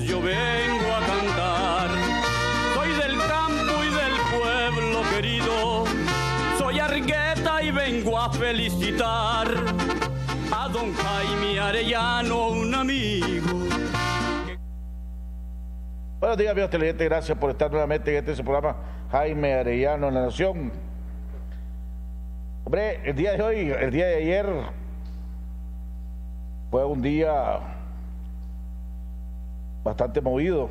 yo vengo a cantar. Soy del campo y del pueblo querido, soy Argueta y vengo a felicitar a don Jaime Arellano, un amigo. Buenos días, amigos televidentes, gracias por estar nuevamente en este programa Jaime Arellano en La Nación. Hombre, el día de hoy, el día de ayer, fue un día bastante movido.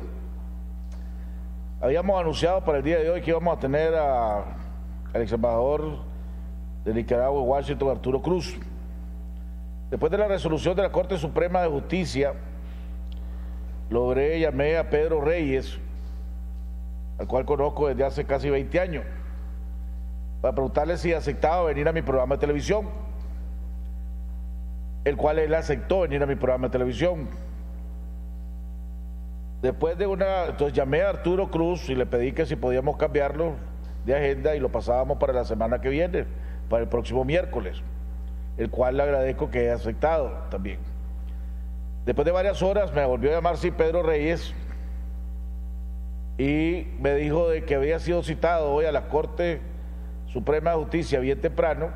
Habíamos anunciado para el día de hoy que íbamos a tener al ex embajador de Nicaragua, Washington, Arturo Cruz. Después de la resolución de la Corte Suprema de Justicia, llamé a Pedro Reyes, al cual conozco desde hace casi 20 años, para preguntarle si aceptaba venir a mi programa de televisión, el cual él aceptó venir a mi programa de televisión. Entonces llamé a Arturo Cruz y le pedí que si podíamos cambiarlo de agenda y lo pasábamos para la semana que viene, para el próximo miércoles, el cual le agradezco que haya aceptado también. Después de varias horas me volvió a llamar Pedro Reyes y me dijo de que había sido citado hoy a la Corte Suprema de Justicia bien temprano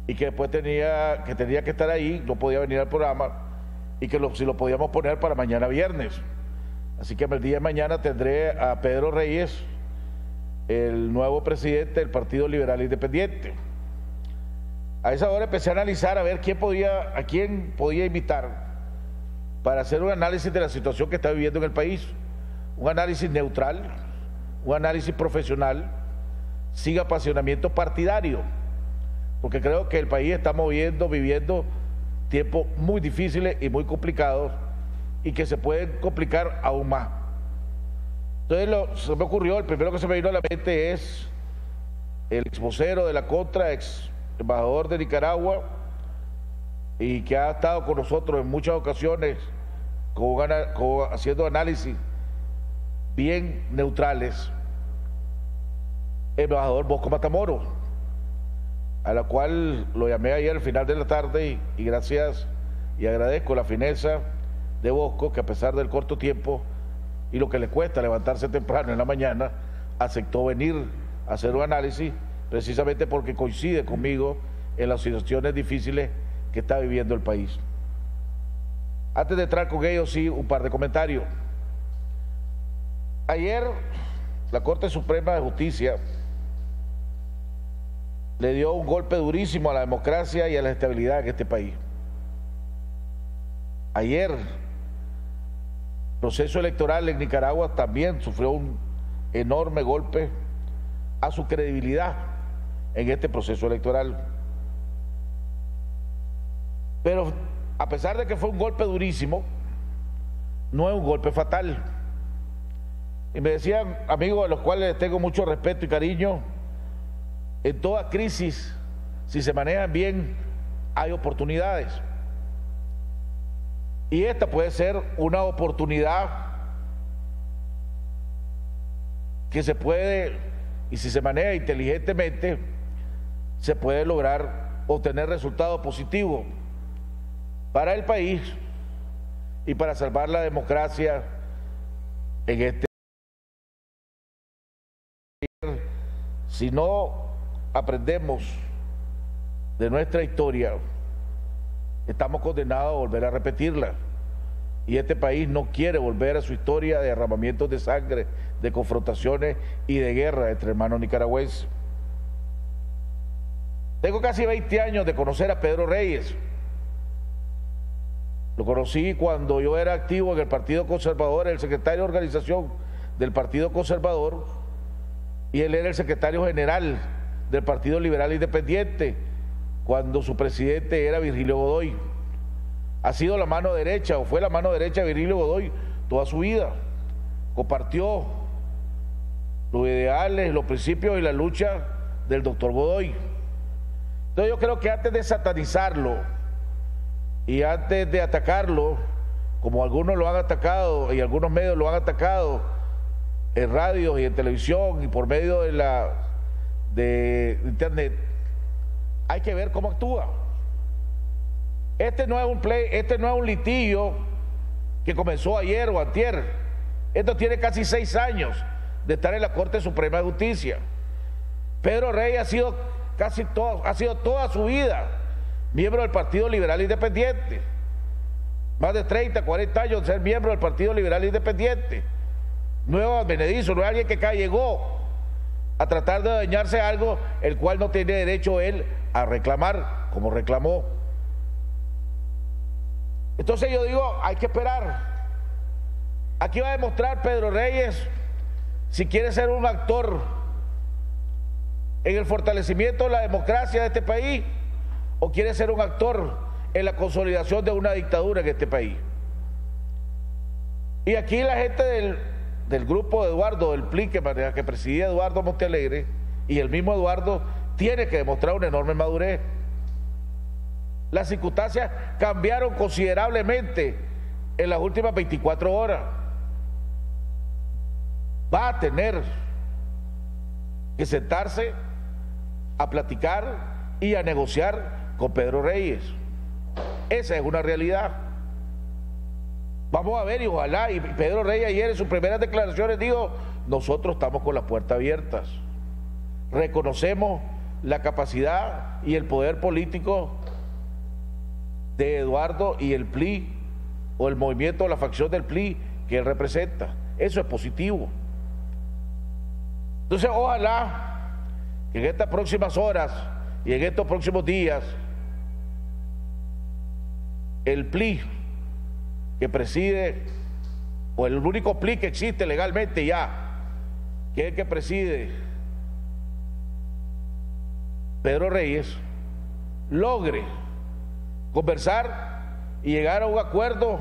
y que después tenía que estar ahí, no podía venir al programa y que si lo podíamos poner para mañana viernes. Así que el día de mañana tendré a Pedro Reyes, el nuevo presidente del Partido Liberal Independiente. A esa hora empecé a analizar a ver a quién podía invitar para hacer un análisis de la situación que está viviendo en el país, un análisis neutral, un análisis profesional, sin apasionamiento partidario, porque creo que el país está viviendo tiempos muy difíciles y muy complicados y que se pueden complicar aún más. Entonces se me ocurrió, el primero que se me vino a la mente es el ex vocero de la Contra, ex embajador de Nicaragua, y que ha estado con nosotros en muchas ocasiones haciendo análisis bien neutrales, el embajador Bosco Matamoros, a la cual lo llamé ayer al final de la tarde y gracias y agradezco la fineza de Bosco, que a pesar del corto tiempo y lo que le cuesta levantarse temprano en la mañana, aceptó venir a hacer un análisis precisamente porque coincide conmigo en las situaciones difíciles que está viviendo el país. Antes de entrar con ellos, sí, un par de comentarios. Ayer, la Corte Suprema de Justicia le dio un golpe durísimo a la democracia y a la estabilidad en este país. Ayer, el proceso electoral en Nicaragua también sufrió un enorme golpe a su credibilidad en este proceso electoral. Pero a pesar de que fue un golpe durísimo, no es un golpe fatal. Y me decían amigos a los cuales tengo mucho respeto y cariño, en toda crisis, si se manejan bien, hay oportunidades. Y esta puede ser una oportunidad que se puede, y si se maneja inteligentemente, se puede lograr obtener resultados positivos para el país y para salvar la democracia en este. Si no aprendemos de nuestra historia, estamos condenados a volver a repetirla. Y este país no quiere volver a su historia de derramamientos de sangre, de confrontaciones y de guerra entre hermanos nicaragüenses. Tengo casi 20 años de conocer a Pedro Reyes. Lo conocí cuando yo era activo en el Partido Conservador, el secretario de organización del Partido Conservador, y él era el secretario general del Partido Liberal Independiente, cuando su presidente era Virgilio Godoy. Ha sido la mano derecha, o fue la mano derecha de Virgilio Godoy toda su vida. Compartió los ideales, los principios y la lucha del doctor Godoy. Entonces yo creo que antes de satanizarlo y antes de atacarlo, como algunos lo han atacado y algunos medios lo han atacado en radio y en televisión y por medio de internet, hay que ver cómo actúa. Este no es un litigio que comenzó ayer o antier. Esto tiene casi 6 años de estar en la Corte Suprema de Justicia. Pedro Reyes ha sido toda su vida miembro del Partido Liberal Independiente. Más de 30, 40 años de ser miembro del Partido Liberal Independiente. No es advenedizo, no es alguien que acá llegó a tratar de dañarse algo el cual no tiene derecho él a reclamar como reclamó. Entonces yo digo, hay que esperar. Aquí va a demostrar Pedro Reyes si quiere ser un actor en el fortalecimiento de la democracia de este país o quiere ser un actor en la consolidación de una dictadura en este país. Y aquí la gente del grupo de Eduardo, del PLI, que presidía Eduardo Montealegre, y el mismo Eduardo tiene que demostrar una enorme madurez. Las circunstancias cambiaron considerablemente en las últimas 24 horas. Va a tener que sentarse a platicar y a negociar con Pedro Reyes. Esa es una realidad. Vamos a ver, y ojalá, y Pedro Reyes ayer en sus primeras declaraciones dijo, nosotros estamos con las puertas abiertas. Reconocemos la capacidad y el poder político de Eduardo y el PLI, o el movimiento o la facción del PLI que él representa. Eso es positivo. Entonces, ojalá que en estas próximas horas y en estos próximos días, el PLI que preside, o el único PLI que existe legalmente ya, que es el que preside Pedro Reyes, logre conversar y llegar a un acuerdo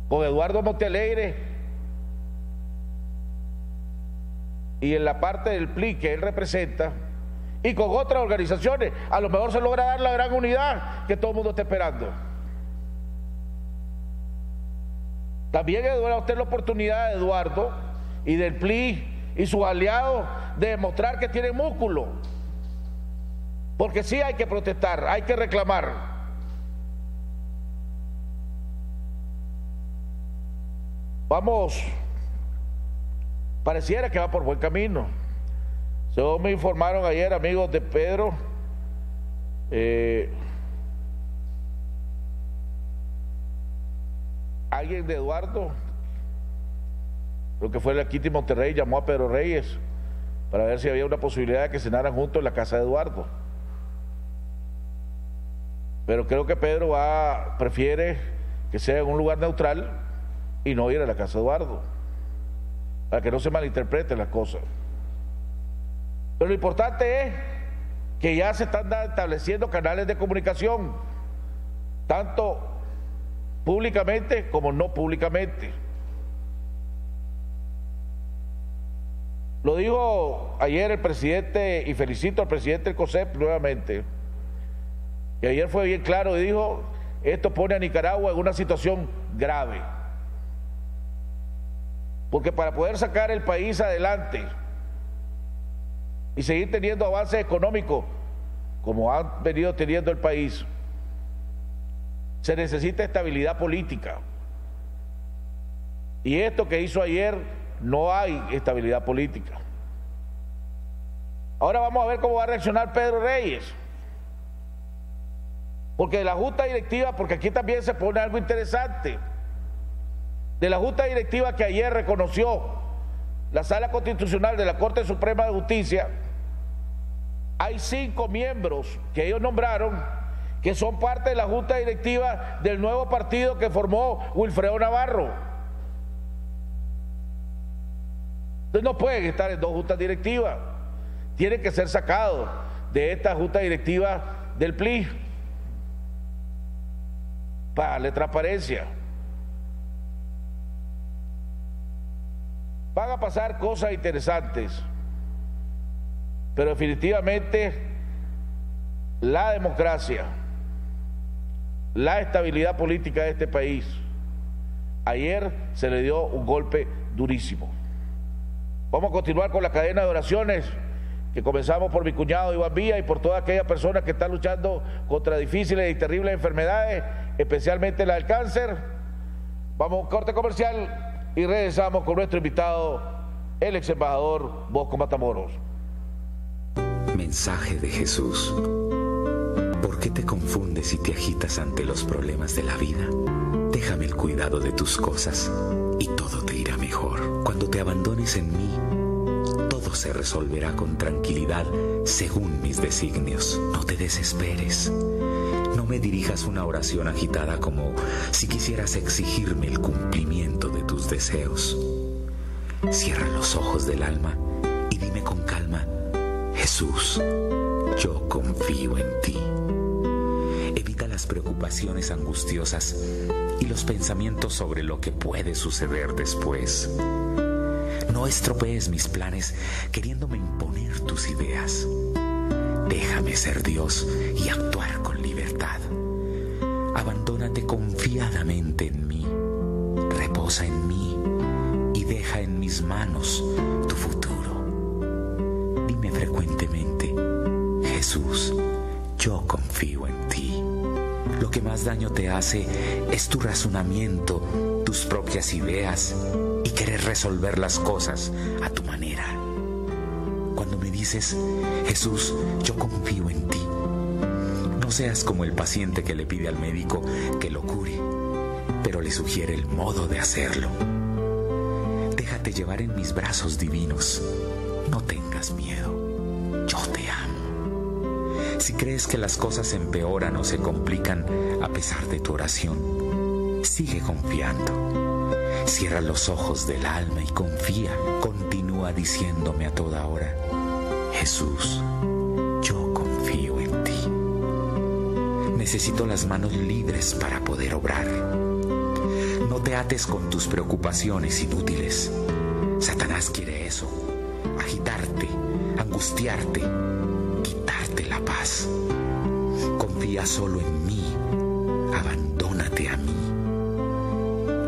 con Eduardo Montealegre y en la parte del PLI que él representa y con otras organizaciones. A lo mejor se logra dar la gran unidad que todo el mundo está esperando. También Eduardo, usted la oportunidad de Eduardo y del PLI y sus aliados de demostrar que tienen músculo, porque sí hay que protestar, hay que reclamar. Vamos, pareciera que va por buen camino. Según me informaron ayer amigos de Pedro, alguien de Eduardo, creo que fue el Kitty Monterrey, llamó a Pedro Reyes para ver si había una posibilidad de que cenaran juntos en la casa de Eduardo. Pero creo que Pedro prefiere que sea en un lugar neutral y no ir a la casa de Eduardo, para que no se malinterpreten las cosas. Pero lo importante es que ya se están estableciendo canales de comunicación, tanto públicamente como no públicamente. Lo dijo ayer el presidente, y felicito al presidente del COSEP nuevamente, que ayer fue bien claro y dijo, esto pone a Nicaragua en una situación grave, porque para poder sacar el país adelante y seguir teniendo avances económicos como han venido teniendo el país, se necesita estabilidad política. Y esto que hizo ayer, no hay estabilidad política. Ahora vamos a ver cómo va a reaccionar Pedro Reyes, porque de la Junta Directiva, porque aquí también se pone algo interesante, de la Junta Directiva que ayer reconoció la Sala Constitucional de la Corte Suprema de Justicia, hay 5 miembros que ellos nombraron que son parte de la Junta Directiva del nuevo partido que formó Wilfredo Navarro. Entonces no pueden estar en 2 juntas directivas, tienen que ser sacados de esta Junta Directiva del PLI para darle transparencia. Van a pasar cosas interesantes, pero definitivamente la democracia, la estabilidad política de este país, ayer se le dio un golpe durísimo. Vamos a continuar con la cadena de oraciones que comenzamos por mi cuñado Iván Villa y por todas aquellas personas que están luchando contra difíciles y terribles enfermedades, especialmente la del cáncer. Vamos a un corte comercial y regresamos con nuestro invitado, el ex embajador Bosco Matamoros. Mensaje de Jesús. ¿Por qué te confundes y te agitas ante los problemas de la vida? Déjame el cuidado de tus cosas y todo te irá mejor. Cuando te abandones en mí, todo se resolverá con tranquilidad según mis designios. No te desesperes. No me dirijas una oración agitada como si quisieras exigirme el cumplimiento de tus deseos. Cierra los ojos del alma y dime con calma: Jesús, yo confío en ti. Evita las preocupaciones angustiosas y los pensamientos sobre lo que puede suceder después. No estropees mis planes queriéndome imponer tus ideas. Déjame ser Dios y actuar con libertad. Abandónate confiadamente en mí. Reposa en mí y deja en mis manos tu futuro. Dime frecuentemente: Jesús, yo confío en ti. Lo que más daño te hace es tu razonamiento, tus propias ideas y querer resolver las cosas a tu manera. Cuando me dices: Jesús, yo confío en ti, no seas como el paciente que le pide al médico que lo cure, pero le sugiere el modo de hacerlo. Déjate llevar en mis brazos divinos. No tengas miedo. Yo te amo. Si crees que las cosas empeoran o se complican a pesar de tu oración, sigue confiando. Cierra los ojos del alma y confía. Continúa diciéndome a toda hora: Jesús, yo confío en ti. Necesito las manos libres para poder obrar. No te ates con tus preocupaciones inútiles. Satanás quiere eso: agitarte, angustiarte, quitarte la paz. Confía solo en mí. Abandónate a mí.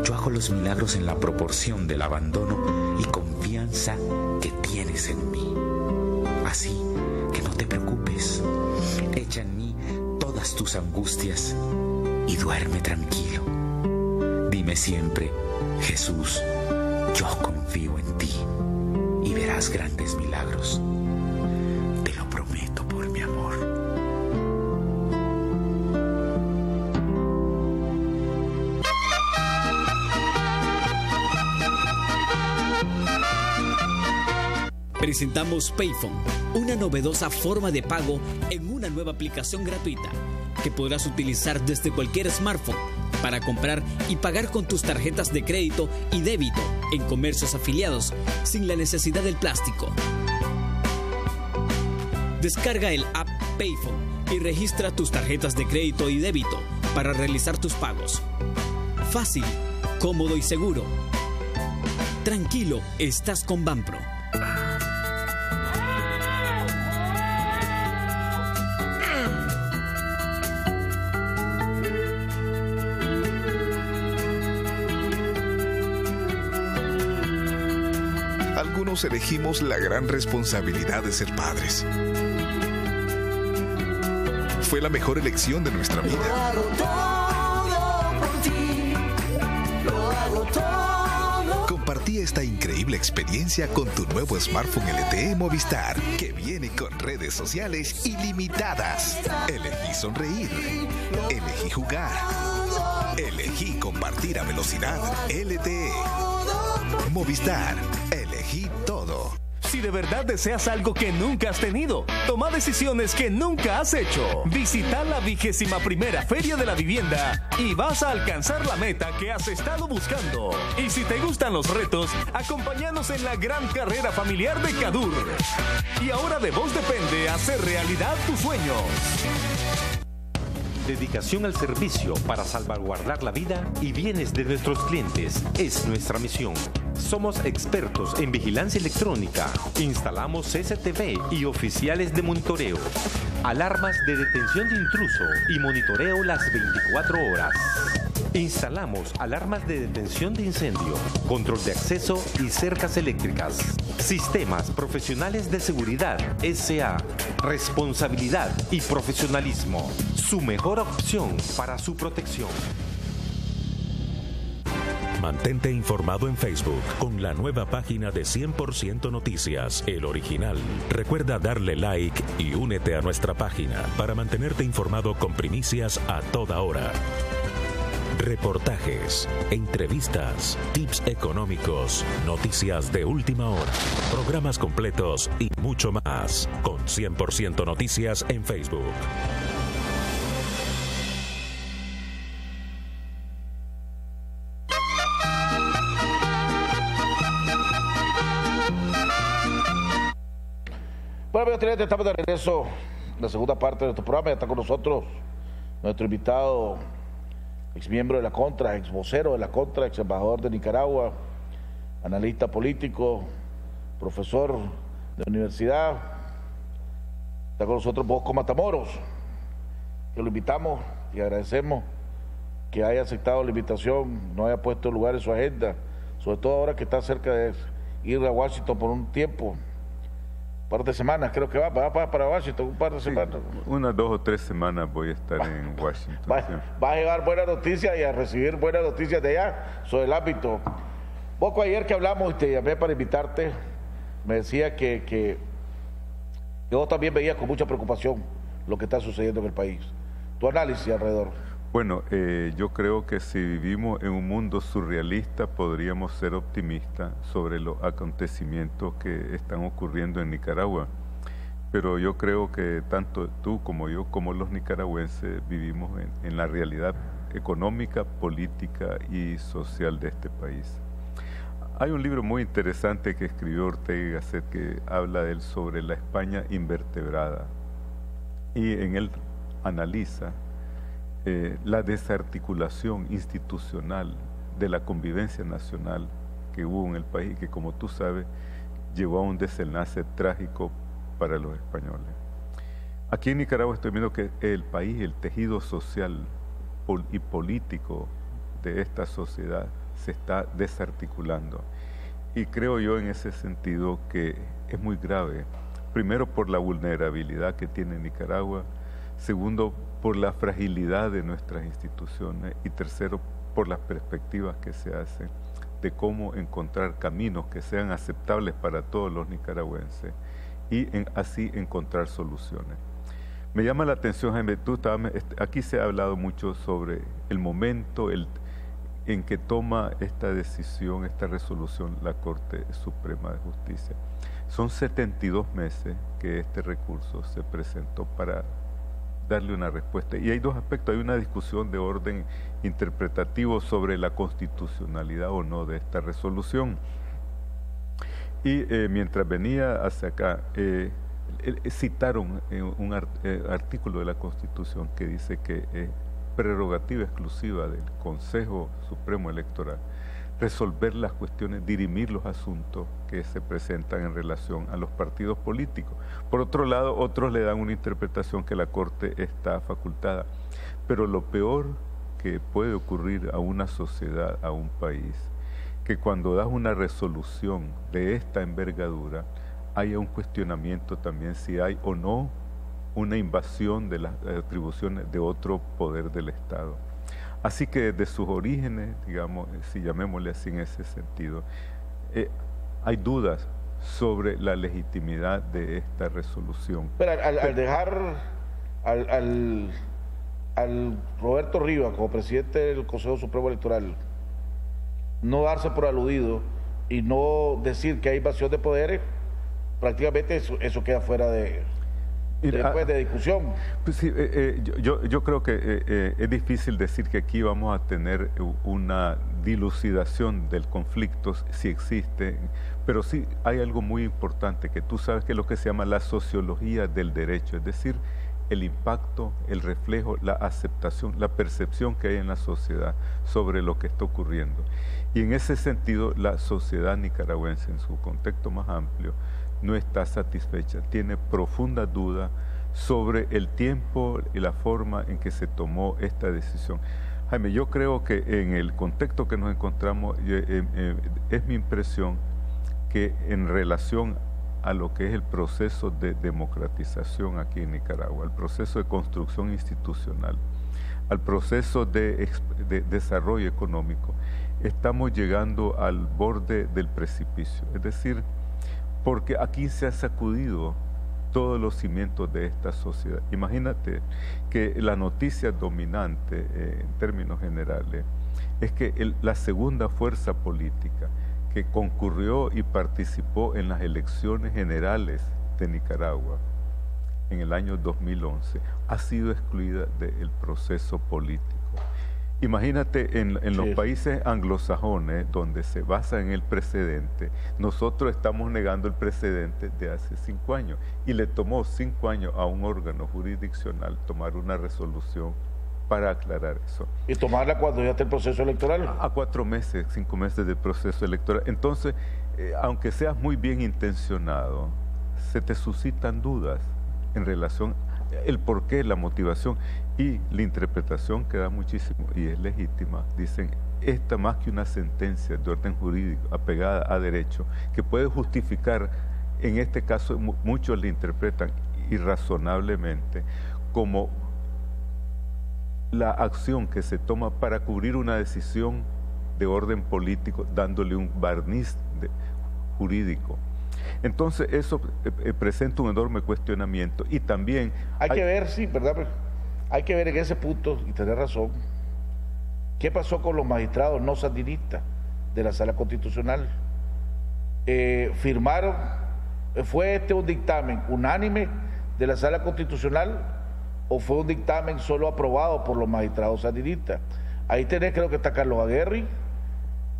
Yo hago los milagros en la proporción del abandono y confianza que tienes en mí. Así que no te preocupes. Echa en mí todas tus angustias y duerme tranquilo. Dime siempre: Jesús, yo confío en ti, y verás grandes milagros. Te lo prometo por mi amor. Presentamos Payphone, una novedosa forma de pago en una nueva aplicación gratuita que podrás utilizar desde cualquier smartphone para comprar y pagar con tus tarjetas de crédito y débito en comercios afiliados sin la necesidad del plástico. Descarga el app Payphone y registra tus tarjetas de crédito y débito para realizar tus pagos. Fácil, cómodo y seguro. Tranquilo, estás con Banpro. Algunos elegimos la gran responsabilidad de ser padres. Fue la mejor elección de nuestra vida. Lo hago todo por ti. Lo hago todo. Compartí esta increíble experiencia con tu nuevo smartphone LTE Movistar, que viene con redes sociales ilimitadas. Elegí sonreír. Elegí jugar. Elegí compartir a velocidad LTE. Movistar. Elegí todo. Si de verdad deseas algo que nunca has tenido, toma decisiones que nunca has hecho. Visita la 21ª Feria de la Vivienda y vas a alcanzar la meta que has estado buscando. Y si te gustan los retos, acompáñanos en la gran carrera familiar de Cadur. Y ahora de vos depende hacer realidad tus sueños. Dedicación al servicio para salvaguardar la vida y bienes de nuestros clientes es nuestra misión. Somos expertos en vigilancia electrónica. Instalamos CCTV y oficiales de monitoreo, alarmas de detención de intruso y monitoreo las 24 horas. Instalamos alarmas de detención de incendio, control de acceso y cercas eléctricas. Sistemas Profesionales de Seguridad S.A. Responsabilidad y profesionalismo. Su mejor opción para su protección. Mantente informado en Facebook con la nueva página de 100% Noticias, el original. Recuerda darle like y únete a nuestra página para mantenerte informado con primicias a toda hora. Reportajes, entrevistas, tips económicos, noticias de última hora, programas completos y mucho más con 100% Noticias en Facebook. Bueno, amigos televidentes, estamos de regreso en la segunda parte de nuestro programa. Ya está con nosotros nuestro invitado, ex miembro de la Contra, ex vocero de la Contra, ex embajador de Nicaragua, analista político, profesor de universidad. Está con nosotros Bosco Matamoros, que lo invitamos y agradecemos que haya aceptado la invitación, no haya puesto lugar en su agenda, sobre todo ahora que está cerca de ir a Washington por un tiempo. Un par de semanas creo que va para Washington, un par de semanas. Unas 2 o 3 semanas voy a estar en Washington. Va a llevar buenas noticias y a recibir buenas noticias de allá sobre el ámbito. Poco ayer que hablamos y te llamé para invitarte, me decía que vos también veías con mucha preocupación lo que está sucediendo en el país. Tu análisis alrededor. Bueno, yo creo que si vivimos en un mundo surrealista podríamos ser optimistas sobre los acontecimientos que están ocurriendo en Nicaragua. Pero yo creo que tanto tú como yo, como los nicaragüenses, vivimos en la realidad económica, política y social de este país. Hay un libro muy interesante que escribió Ortega y Gasset que habla de él sobre la España invertebrada. Y en él analiza la desarticulación institucional de la convivencia nacional que hubo en el país y que, como tú sabes, llevó a un desenlace trágico para los españoles. Aquí en Nicaragua estoy viendo que el país, el tejido social y político de esta sociedad se está desarticulando. Y creo yo en ese sentido que es muy grave. Primero, por la vulnerabilidad que tiene Nicaragua. Segundo, por la fragilidad de nuestras instituciones. Y tercero, por las perspectivas que se hacen de cómo encontrar caminos que sean aceptables para todos los nicaragüenses y así encontrar soluciones. Me llama la atención, Jaime, aquí se ha hablado mucho sobre el momento en que toma esta decisión, esta resolución, la Corte Suprema de Justicia. Son 72 meses que este recurso se presentó para darle una respuesta. Y hay dos aspectos. Hay una discusión de orden interpretativo sobre la constitucionalidad o no de esta resolución. Y mientras venía hacia acá, citaron un artículo de la Constitución que dice que es prerrogativa exclusiva del Consejo Supremo Electoral resolver las cuestiones, dirimir los asuntos que se presentan en relación a los partidos políticos. Por otro lado, otros le dan una interpretación que la Corte está facultada. Pero lo peor que puede ocurrir a una sociedad, a un país, que cuando das una resolución de esta envergadura, haya un cuestionamiento también si hay o no una invasión de las atribuciones de otro poder del Estado. Así que desde sus orígenes, digamos, si llamémosle así en ese sentido, hay dudas sobre la legitimidad de esta resolución. Pero al dejar al Roberto Rivas como presidente del Consejo Supremo Electoral, no darse por aludido y no decir que hay invasión de poderes, prácticamente eso queda fuera de discusión. Pues sí, yo creo que es difícil decir que aquí vamos a tener una dilucidación del conflicto, si existe, pero sí hay algo muy importante, que tú sabes que es lo que se llama la sociología del derecho, es decir, el impacto, el reflejo, la aceptación, la percepción que hay en la sociedad sobre lo que está ocurriendo. Y en ese sentido, la sociedad nicaragüense, en su contexto más amplio, no está satisfecha, tiene profunda duda sobre el tiempo y la forma en que se tomó esta decisión. Jaime, yo creo que en el contexto que nos encontramos, es mi impresión que en relación a lo que es el proceso de democratización aquí en Nicaragua, el proceso de construcción institucional, al proceso de desarrollo económico, estamos llegando al borde del precipicio. Es decir, porque aquí se ha sacudido todos los cimientos de esta sociedad. Imagínate que la noticia dominante en términos generales es que la segunda fuerza política que concurrió y participó en las elecciones generales de Nicaragua en el año 2011 ha sido excluida del proceso político. Imagínate en los países anglosajones donde se basa en el precedente, nosotros estamos negando el precedente de hace 5 años y le tomó 5 años a un órgano jurisdiccional tomar una resolución para aclarar eso. ¿Y tomarla cuando ya está el proceso electoral? A 4 meses, 5 meses del proceso electoral. Entonces, aunque seas muy bien intencionado, se te suscitan dudas en relación el porqué, la motivación y la interpretación que da muchísimo y es legítima. Dicen, esta más que una sentencia de orden jurídico apegada a derecho, que puede justificar, en este caso muchos la interpretan irrazonablemente como la acción que se toma para cubrir una decisión de orden político, dándole un barniz jurídico. Entonces eso presenta un enorme cuestionamiento y también... Hay que ver, sí, ¿verdad? Hay que ver en ese punto, y tener razón, qué pasó con los magistrados no sandinistas de la Sala Constitucional. Firmaron, ¿fue un dictamen unánime de la Sala Constitucional o fue un dictamen solo aprobado por los magistrados sandinistas? Ahí tenés, creo que está Carlos Aguerri,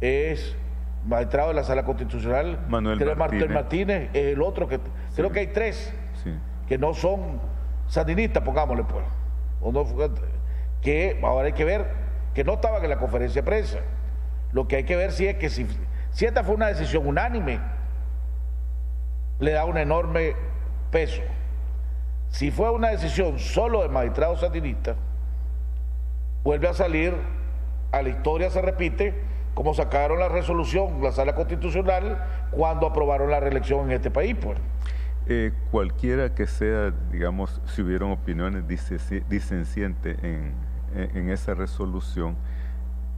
es magistrado de la Sala Constitucional, Manuel Martínez es el otro, que sí. Creo que hay 3 que no son sandinistas, pongámosle pues, o no, que ahora hay que ver, que no estaban en la conferencia de prensa. Lo que hay que ver si es que si esta fue una decisión unánime, le da un enorme peso. Si fue una decisión solo de magistrados sandinistas, vuelve a salir, a la historia se repite, como sacaron la resolución, la Sala Constitucional, cuando aprobaron la reelección en este país, pues. Cualquiera que sea, digamos, si hubieran opiniones disencientes en esa resolución,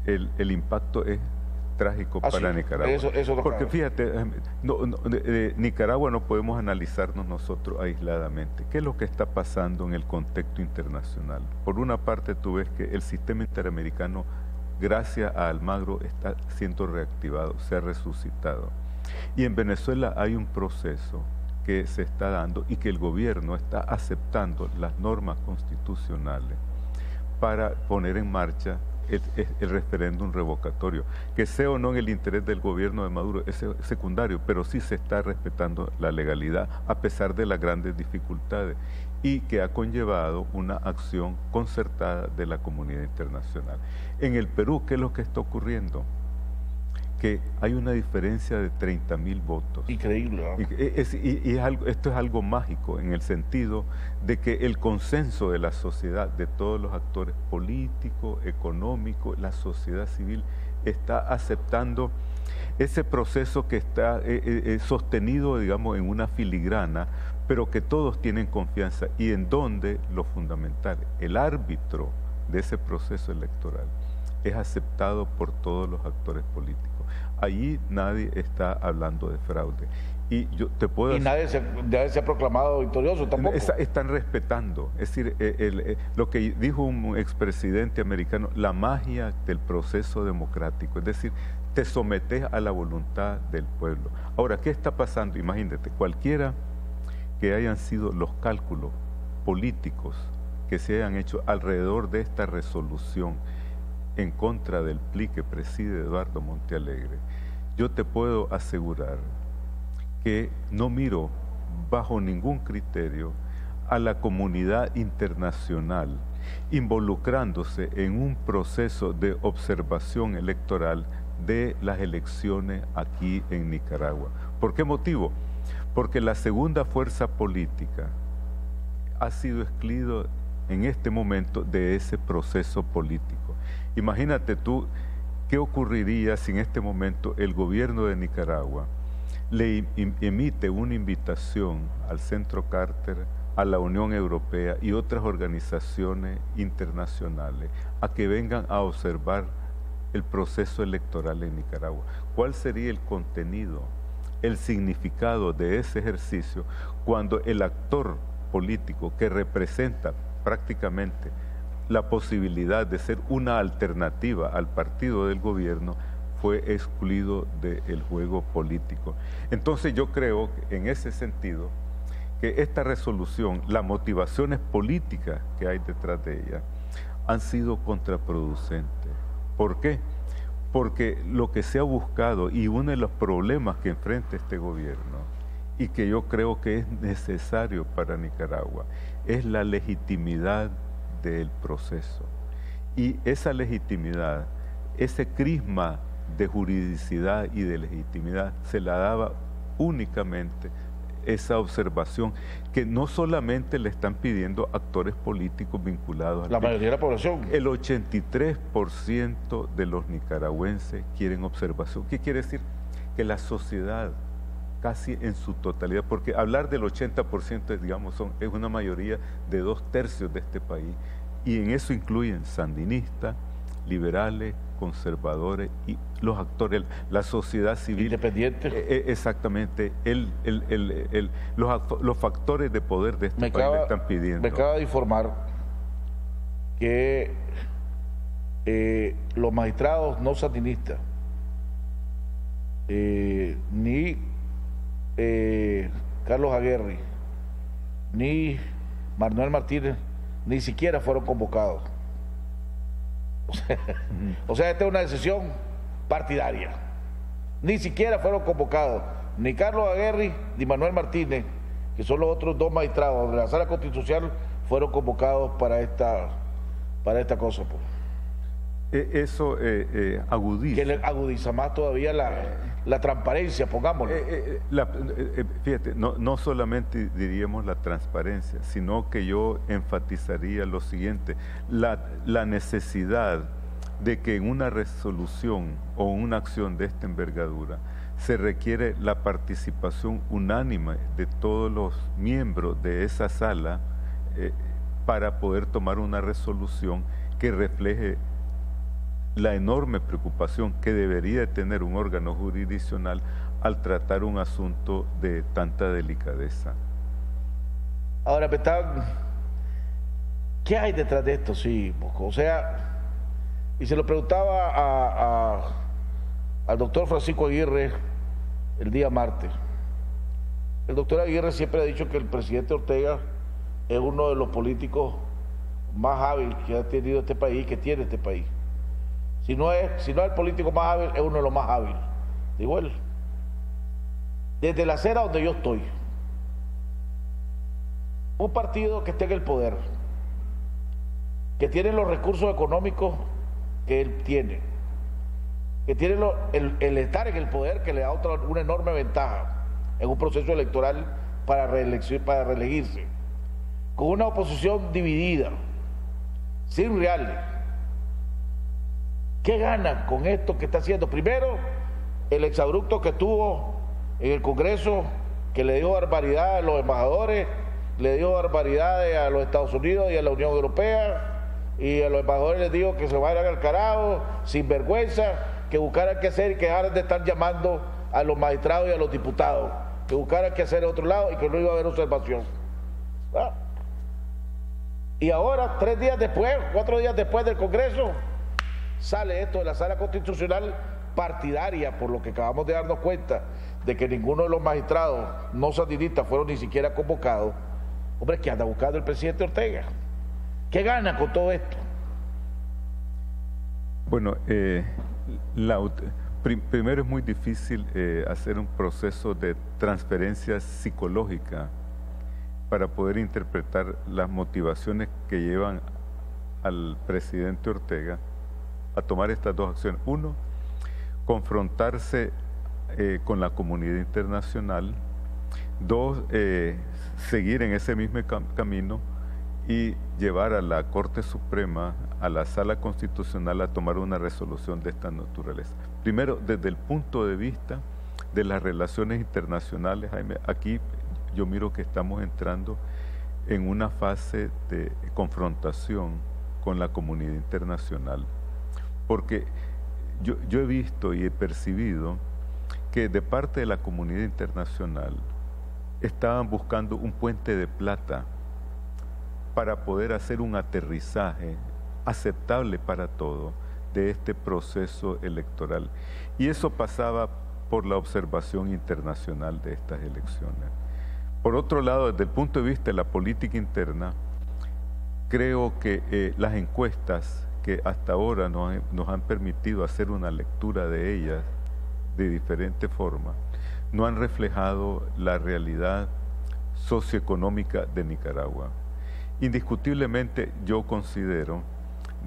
el impacto es trágico para Nicaragua. Porque fíjate, Nicaragua no podemos analizarnos nosotros aisladamente. ¿Qué es lo que está pasando en el contexto internacional? Por una parte, tú ves que el sistema interamericano, gracias a Almagro, está siendo reactivado, se ha resucitado. Y en Venezuela hay un proceso que se está dando y que el gobierno está aceptando las normas constitucionales para poner en marcha el referéndum revocatorio. Que sea o no en el interés del gobierno de Maduro es secundario, pero sí se está respetando la legalidad a pesar de las grandes dificultades y que ha conllevado una acción concertada de la comunidad internacional. En el Perú, ¿qué es lo que está ocurriendo? Que hay una diferencia de 30.000 votos. Increíble, ¿no? Esto es algo mágico en el sentido de que el consenso de la sociedad, de todos los actores políticos, económicos, la sociedad civil, está aceptando ese proceso que está sostenido, digamos, en una filigrana, pero que todos tienen confianza y en donde lo fundamental, el árbitro de ese proceso electoral es aceptado por todos los actores políticos. Allí nadie está hablando de fraude. Y yo te puedo nadie se ha proclamado victorioso tampoco. Están respetando. Es decir, lo que dijo un expresidente americano, la magia del proceso democrático. Es decir, te sometes a la voluntad del pueblo. Ahora, ¿qué está pasando? Imagínate, cualquiera que hayan sido los cálculos políticos que se hayan hecho alrededor de esta resolución en contra del PLI que preside Eduardo Montealegre, yo te puedo asegurar que no miro bajo ningún criterio a la comunidad internacional involucrándose en un proceso de observación electoral de las elecciones aquí en Nicaragua. ¿Por qué motivo? Porque la segunda fuerza política ha sido en este momento de ese proceso político. Imagínate tú qué ocurriría si en este momento el gobierno de Nicaragua le emite una invitación al Centro Carter, a la Unión Europea y otras organizaciones internacionales a que vengan a observar el proceso electoral en Nicaragua. ¿Cuál sería el contenido, el significado de ese ejercicio cuando el actor político que representa prácticamente la posibilidad de ser una alternativa al partido del gobierno fue excluido del juego político? Entonces yo creo que en ese sentido que esta resolución, las motivaciones políticas que hay detrás de ella han sido contraproducentes. ¿Por qué? Porque lo que se ha buscado y uno de los problemas que enfrenta este gobierno y que yo creo que es necesario para Nicaragua es la legitimidad del proceso. Y esa legitimidad, ese crisma de juridicidad y de legitimidad se la daba únicamente esa observación que no solamente le están pidiendo actores políticos vinculados la mayoría de la población. El 83% de los nicaragüenses quieren observación. ¿Qué quiere decir? Que la sociedad casi en su totalidad, porque hablar del 80% digamos es una mayoría de 2/3 de este país, y en eso incluyen sandinistas, liberales, conservadores y los actores, la sociedad civil. Independiente. Exactamente, los factores de poder de este país le están pidiendo. Me acaba de informar que los magistrados no sandinistas, ni Carlos Aguirre, ni Manuel Martínez, ni siquiera fueron convocados. O sea, esta es una decisión partidaria. Ni siquiera fueron convocados ni Carlos Aguirre ni Manuel Martínez, que son los otros dos magistrados de la Sala Constitucional, fueron convocados para esta cosa. Pues. Eso agudiza. Que agudiza más todavía la transparencia, pongámoslo. Fíjate, no solamente diríamos la transparencia, sino que yo enfatizaría lo siguiente, la necesidad de que en una resolución o una acción de esta envergadura se requiere la participación unánime de todos los miembros de esa sala para poder tomar una resolución que refleje la enorme preocupación que debería tener un órgano jurisdiccional al tratar un asunto de tanta delicadeza. Ahora, ¿qué hay detrás de esto? Sí, o sea, y se lo preguntaba al doctor Francisco Aguirre el día martes. El doctor Aguirre siempre ha dicho que el presidente Ortega es uno de los políticos más hábiles que ha tenido este país, que tiene este país. Si no es el político más hábil, es uno de los más hábiles. Digo él. Desde la acera donde yo estoy, un partido que esté en el poder, que tiene los recursos económicos que él tiene, que tiene el estar en el poder, que le da una enorme ventaja en un proceso electoral para reelegirse, con una oposición dividida, sin reales. ¿Qué gana con esto que está haciendo? Primero, el exabrupto que tuvo en el Congreso, que le dio barbaridad a los embajadores, le dio barbaridades a los Estados Unidos y a la Unión Europea, y a los embajadores les dijo que se vayan al carajo, sin vergüenza, que buscaran qué hacer y que dejaran de estar llamando a los magistrados y a los diputados, que buscaran qué hacer en otro lado y que no iba a haber observación. ¿Ah? Y ahora, 3 días después, 4 días después del Congreso, sale esto de la Sala Constitucional partidaria, por lo que acabamos de darnos cuenta de que ninguno de los magistrados no sandinistas fueron ni siquiera convocados. Hombre, ¿qué anda buscando el presidente Ortega? ¿Qué gana con todo esto? Bueno, primero es muy difícil hacer un proceso de transferencia psicológica para poder interpretar las motivaciones que llevan al presidente Ortega a tomar estas dos acciones. Uno, confrontarse con la comunidad internacional. Dos, seguir en ese mismo camino y llevar a la Corte Suprema, a la Sala Constitucional, a tomar una resolución de esta naturaleza. Primero, desde el punto de vista de las relaciones internacionales, Jaime, aquí yo miro que estamos entrando en una fase de confrontación con la comunidad internacional, porque yo he visto y he percibido que de parte de la comunidad internacional estaban buscando un puente de plata para poder hacer un aterrizaje aceptable para todos de este proceso electoral. Y eso pasaba por la observación internacional de estas elecciones. Por otro lado, desde el punto de vista de la política interna, creo que las encuestas que hasta ahora nos han permitido hacer una lectura de ellas de diferente forma, no han reflejado la realidad socioeconómica de Nicaragua. Indiscutiblemente yo considero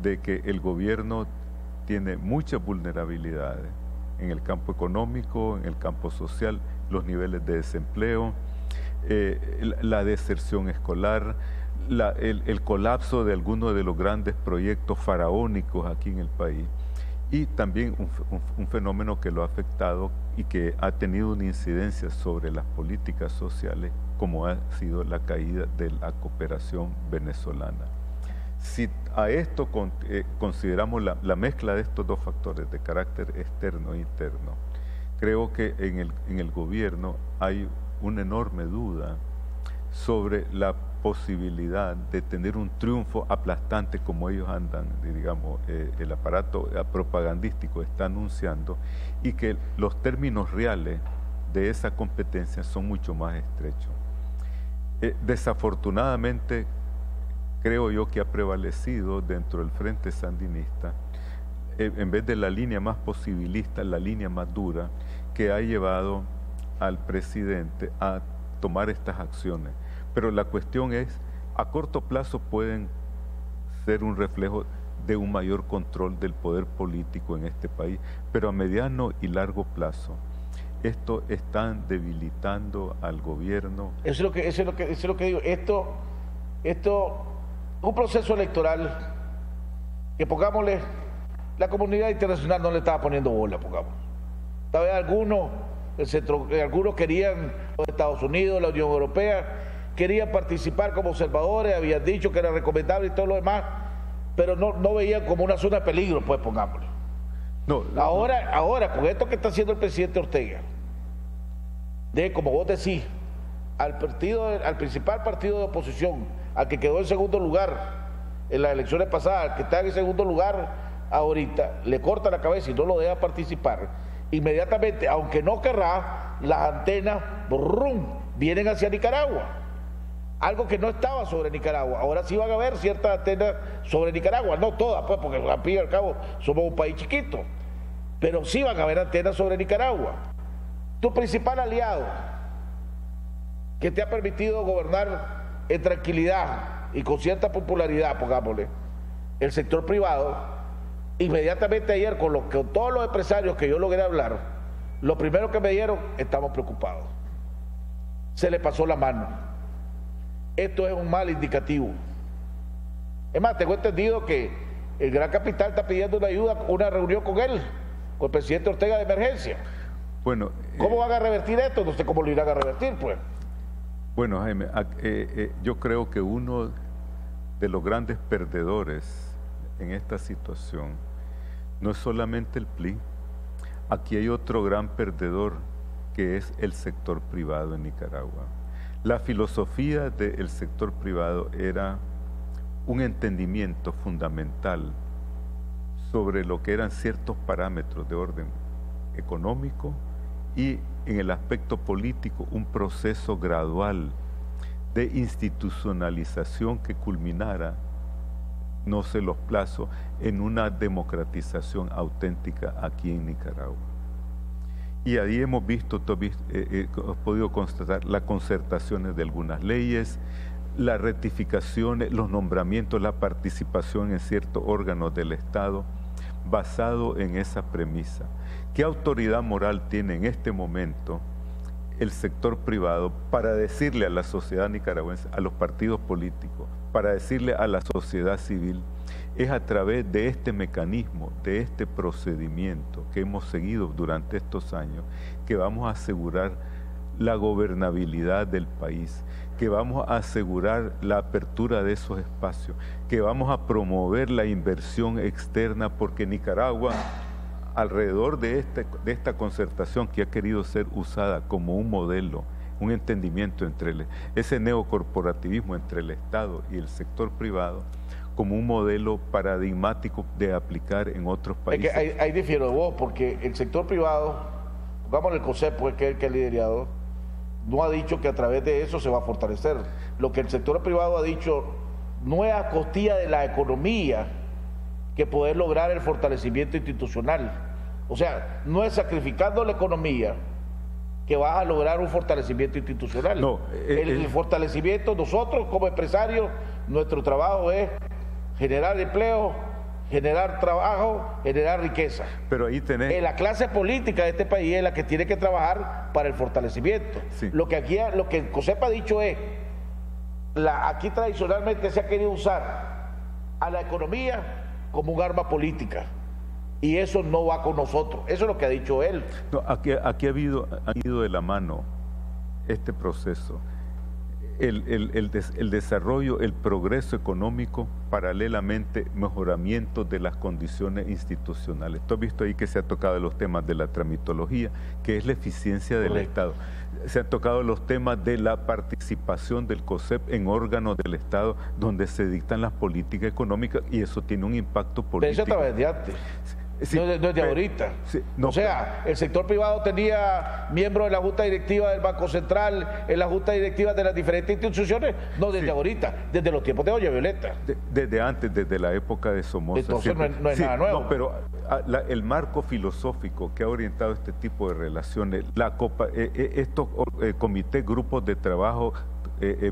de que el gobierno tiene muchas vulnerabilidades en el campo económico, en el campo social, los niveles de desempleo, la deserción escolar, el colapso de algunos de los grandes proyectos faraónicos aquí en el país, y también un fenómeno que lo ha afectado y que ha tenido una incidencia sobre las políticas sociales, como ha sido la caída de la cooperación venezolana. Si a esto consideramos la mezcla de estos dos factores de carácter externo e interno, creo que en el gobierno hay una enorme duda sobre la posibilidad de tener un triunfo aplastante como ellos andan, digamos, el aparato propagandístico está anunciando, y que los términos reales de esa competencia son mucho más estrechos. Desafortunadamente, creo yo que ha prevalecido dentro del Frente Sandinista, en vez de la línea más posibilista, la línea más dura, que ha llevado al presidente a tomar estas acciones. Pero la cuestión es, a corto plazo pueden ser un reflejo de un mayor control del poder político en este país, pero a mediano y largo plazo, esto están debilitando al gobierno. Eso es lo que digo. Esto, un proceso electoral que, pongámosle, la comunidad internacional no le estaba poniendo bola, pongamos. Tal vez algunos querían, los Estados Unidos, la Unión Europea, querían participar como observadores, habían dicho que era recomendable y todo lo demás, pero no veían como una zona de peligro, pues, pongámosle. Ahora, con esto que está haciendo el presidente Ortega, de, como vos decís, al principal partido de oposición, al que quedó en segundo lugar en las elecciones pasadas, al que está en segundo lugar ahorita, le corta la cabeza y no lo deja participar, inmediatamente, aunque no querrá, las antenas brum, vienen hacia Nicaragua. Algo que no estaba sobre Nicaragua. Ahora sí van a haber ciertas antenas sobre Nicaragua, no todas, pues, porque al fin y al cabo somos un país chiquito, pero sí van a haber antenas sobre Nicaragua. Tu principal aliado, que te ha permitido gobernar en tranquilidad y con cierta popularidad, pongámosle, el sector privado, inmediatamente ayer con todos los empresarios que yo logré hablar, lo primero que me dijeron: estamos preocupados, se le pasó la mano. Esto es un mal indicativo. Es más, tengo entendido que el Gran Capital está pidiendo una reunión con él, con el presidente Ortega de emergencia. Bueno, ¿cómo van a revertir esto? No sé cómo lo irán a revertir, pues. Bueno, Jaime, yo creo que uno de los grandes perdedores en esta situación no es solamente el PLI. Aquí hay otro gran perdedor, que es el sector privado en Nicaragua. La filosofía del sector privado era un entendimiento fundamental sobre lo que eran ciertos parámetros de orden económico y, en el aspecto político, un proceso gradual de institucionalización que culminara, no sé los plazos, en una democratización auténtica aquí en Nicaragua. Y ahí hemos visto, hemos podido constatar las concertaciones de algunas leyes, las rectificaciones, los nombramientos, la participación en ciertos órganos del Estado, basado en esa premisa. ¿Qué autoridad moral tiene en este momento el sector privado para decirle a la sociedad nicaragüense, a los partidos políticos, para decirle a la sociedad civil, es a través de este mecanismo, de este procedimiento que hemos seguido durante estos años, que vamos a asegurar la gobernabilidad del país, que vamos a asegurar la apertura de esos espacios, que vamos a promover la inversión externa, porque Nicaragua, alrededor de esta concertación que ha querido ser usada como un modelo, un entendimiento entre ese neocorporativismo entre el Estado y el sector privado, como un modelo paradigmático de aplicar en otros países. Es que ahí difiero de vos, porque el sector privado, pongamos el COSEP, pues, que es el que ha liderado, no ha dicho que a través de eso se va a fortalecer. Lo que el sector privado ha dicho, no es a costilla de la economía que poder lograr el fortalecimiento institucional. O sea, no es sacrificando la economía que vas a lograr un fortalecimiento institucional. No, el fortalecimiento, nosotros como empresarios, nuestro trabajo es generar empleo, generar trabajo, generar riqueza. Pero ahí tenés... La clase política de este país es la que tiene que trabajar para el fortalecimiento. Sí. Lo que el COSEP ha dicho es, aquí tradicionalmente se ha querido usar a la economía como un arma política. Y eso no va con nosotros. Eso es lo que ha dicho él. No, aquí ha ido de la mano este proceso. El desarrollo, el progreso económico, paralelamente mejoramiento de las condiciones institucionales. Tú has visto ahí que se ha tocado los temas de la tramitología, que es la eficiencia del Estado. Se han tocado los temas de la participación del COSEP en órganos del Estado donde se dictan las políticas económicas, y eso tiene un impacto político. Pero eso estaba desde antes. Sí, no es de ahorita. Sí, no, o sea, el sector privado tenía miembros de la Junta Directiva del Banco Central, en la Junta Directiva de las diferentes instituciones, no desde ahorita, desde los tiempos de Doña Violeta. Desde antes, desde la época de Somoza. Entonces no es nada nuevo. No, pero el marco filosófico que ha orientado este tipo de relaciones, estos comités, grupos de trabajo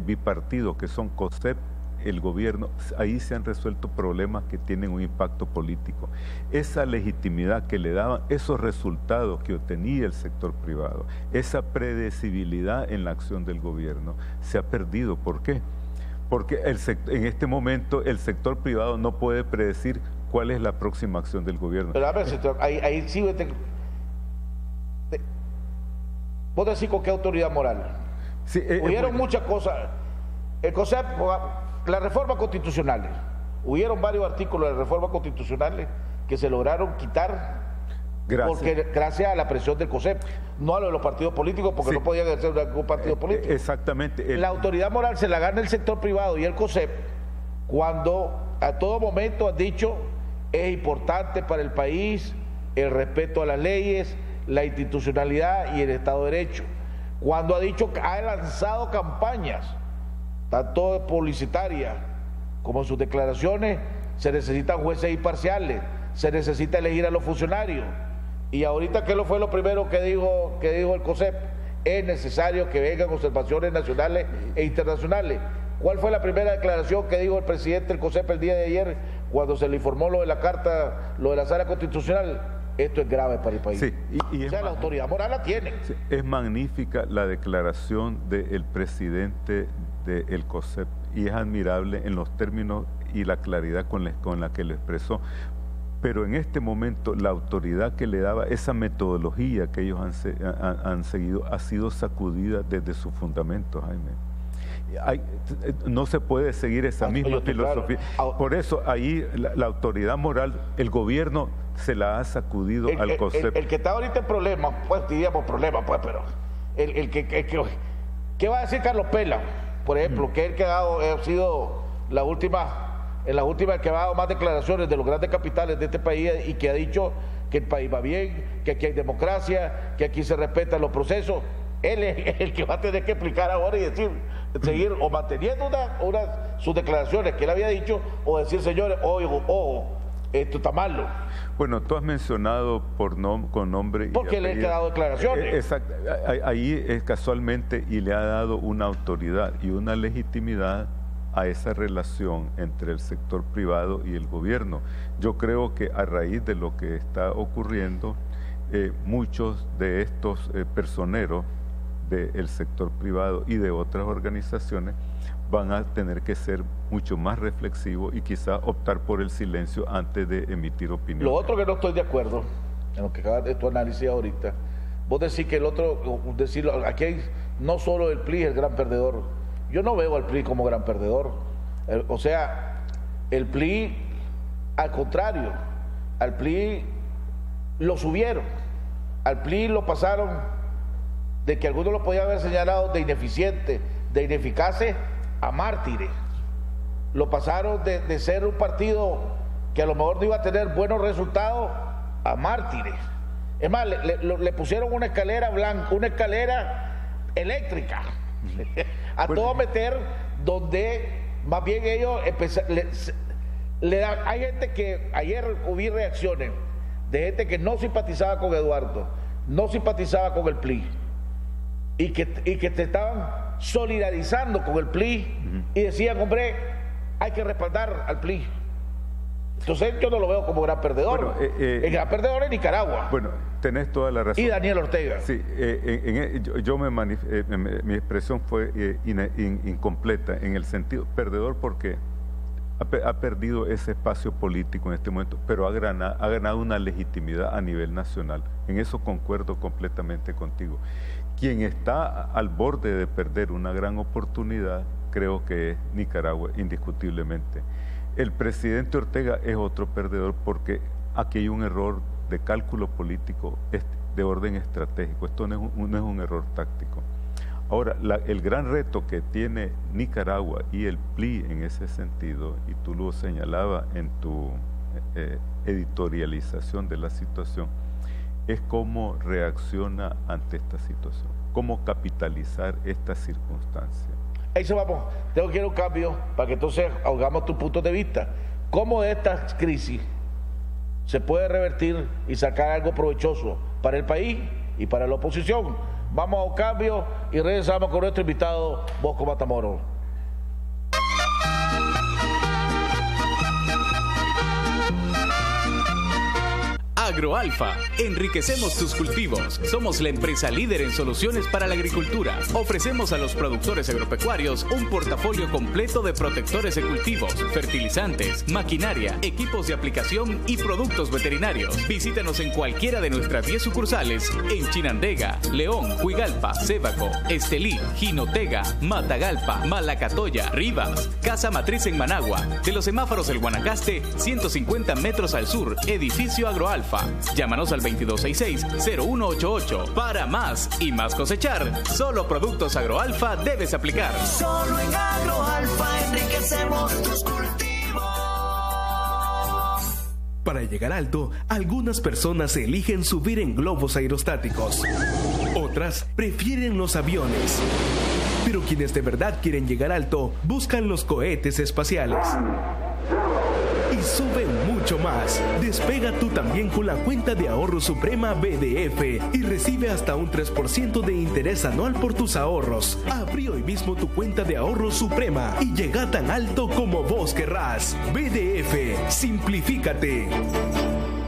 bipartidos que son COSEP, el gobierno, ahí se han resuelto problemas que tienen un impacto político. Esa legitimidad que le daban, esos resultados que obtenía el sector privado, esa predecibilidad en la acción del gobierno, se ha perdido. ¿Por qué? Porque en este momento el sector privado no puede predecir cuál es la próxima acción del gobierno. Pero a ver, ahí sí, vos decís con qué autoridad moral. Sí, hubieron muchas cosas. El COSEP, las reformas constitucionales, hubieron varios artículos de reformas constitucionales que se lograron quitar gracias a la presión del COSEP, no a lo de los partidos políticos, porque no podían hacer un partido político. Exactamente. La autoridad moral se la gana el sector privado y el COSEP cuando a todo momento han dicho es importante para el país el respeto a las leyes, la institucionalidad y el Estado de Derecho. Cuando ha dicho que ha lanzado campañas tanto publicitarias como en sus declaraciones, se necesitan jueces imparciales, se necesita elegir a los funcionarios. Y ahorita, ¿qué fue lo primero que dijo el COSEP? Es necesario que vengan observaciones nacionales e internacionales. ¿Cuál fue la primera declaración que dijo el presidente del COSEP el día de ayer cuando se le informó lo de la carta, lo de la sala constitucional? Esto es grave para el país. Sí, o sea, la autoridad moral la tiene. Sí, es magnífica la declaración del presidente del COSEP y es admirable en los términos y la claridad con la que lo expresó. Pero en este momento la autoridad que le daba esa metodología que ellos han seguido ha sido sacudida desde sus fundamentos, Jaime. No se puede seguir esa misma filosofía. Claro. Por eso ahí la autoridad moral, el gobierno se la ha sacudido al COSEP. El que está ahorita en problemas, pues diríamos problemas, pues, pero ¿qué va a decir Carlos Pela, por ejemplo, que es el que ha sido en la última que ha dado más declaraciones de los grandes capitales de este país y que ha dicho que el país va bien, que aquí hay democracia, que aquí se respetan los procesos? Él es el que va a tener que explicar ahora y decir, seguir o manteniendo sus declaraciones que él había dicho, o decir, señores, ojo, esto está malo. Bueno, tú has mencionado con nombre y porque le ha dado declaraciones. Exacto, ahí es casualmente, y le ha dado una autoridad y una legitimidad a esa relación entre el sector privado y el gobierno. Yo creo que a raíz de lo que está ocurriendo, muchos de estos personeros del sector privado y de otras organizaciones van a tener que ser mucho más reflexivos y quizás optar por el silencio antes de emitir opinión. Lo otro que no estoy de acuerdo, en lo que acabas de tu análisis ahorita, vos decís que el otro, decirlo, aquí hay no solo el PLI es el gran perdedor. Yo no veo al PLI como gran perdedor. O sea, el PLI, al contrario, al PLI lo subieron, al PLI lo pasaron de que algunos lo podían haber señalado de ineficiente, de ineficaces, a mártires. Lo pasaron de ser un partido que a lo mejor no iba a tener buenos resultados a mártires. Es más, le pusieron una escalera blanca, una escalera eléctrica, a todo meter, donde más bien ellos hay gente que ayer hubo reacciones de gente que no simpatizaba con Eduardo, no simpatizaba con el PLI y que te estaban solidarizando con el PLI y decían, hombre, hay que respaldar al PLI. Entonces yo no lo veo como gran perdedor. Bueno, el gran perdedor es Nicaragua. Bueno, tenés toda la razón. Y Daniel Ortega. Sí, mi expresión fue incompleta en el sentido perdedor porque ha perdido ese espacio político en este momento, pero ha ganado una legitimidad a nivel nacional. En eso concuerdo completamente contigo. Quien está al borde de perder una gran oportunidad, creo que es Nicaragua, indiscutiblemente. El presidente Ortega es otro perdedor porque aquí hay un error de cálculo político de orden estratégico. Esto no es un error táctico. Ahora, el gran reto que tiene Nicaragua y el PLI en ese sentido, y tú lo señalabas en tu editorialización de la situación, es cómo reacciona ante esta situación, cómo capitalizar esta circunstancia. Ahí se vamos, tengo que ir a un cambio para que entonces ahogamos tu punto de vista. ¿Cómo de esta crisis se puede revertir y sacar algo provechoso para el país y para la oposición? Vamos a un cambio y regresamos con nuestro invitado Bosco Matamoros. Agroalfa, enriquecemos tus cultivos. Somos la empresa líder en soluciones para la agricultura. Ofrecemos a los productores agropecuarios un portafolio completo de protectores de cultivos, fertilizantes, maquinaria, equipos de aplicación y productos veterinarios. Visítanos en cualquiera de nuestras 10 sucursales en Chinandega, León, Huigalpa, Sébaco, Estelí, Jinotega, Matagalpa, Malacatoya, Rivas, Casa Matriz en Managua, de los semáforos del Guanacaste, 150 metros al sur, edificio Agroalfa. Llámanos al 2266-0188. Para más y más cosechar, solo productos Agroalfa debes aplicar. Solo en Agroalfa enriquecemos tus cultivos. Para llegar alto, algunas personas eligen subir en globos aerostáticos. Otras prefieren los aviones. Pero quienes de verdad quieren llegar alto, buscan los cohetes espaciales. Y suben mucho más. Despega tú también con la cuenta de ahorro Suprema BDF y recibe hasta un 3% de interés anual por tus ahorros. Abrí hoy mismo tu cuenta de ahorro Suprema y llega tan alto como vos querrás. BDF, simplifícate.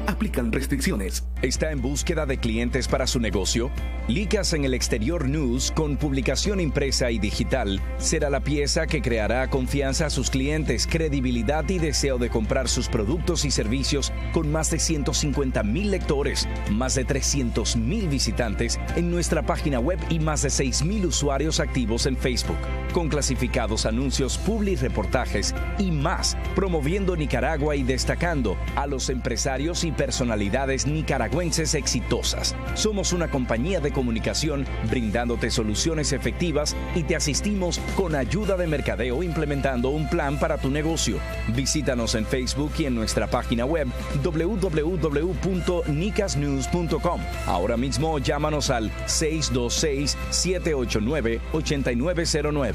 Aplican restricciones. ¿Está en búsqueda de clientes para su negocio? Licas en el Exterior News, con publicación impresa y digital, será la pieza que creará confianza a sus clientes, credibilidad y deseo de comprar sus productos y servicios con más de 150,000 lectores, más de 300,000 visitantes en nuestra página web y más de 6,000 usuarios activos en Facebook, con clasificados anuncios, publireportajes y más, promoviendo Nicaragua y destacando a los empresarios y personalidades nicaragüenses exitosas. Somos una compañía de comunicación brindándote soluciones efectivas y te asistimos con ayuda de mercadeo implementando un plan para tu negocio. Visítanos en Facebook y en nuestra página web www.nicasnews.com. Ahora mismo llámanos al 626-789-8909.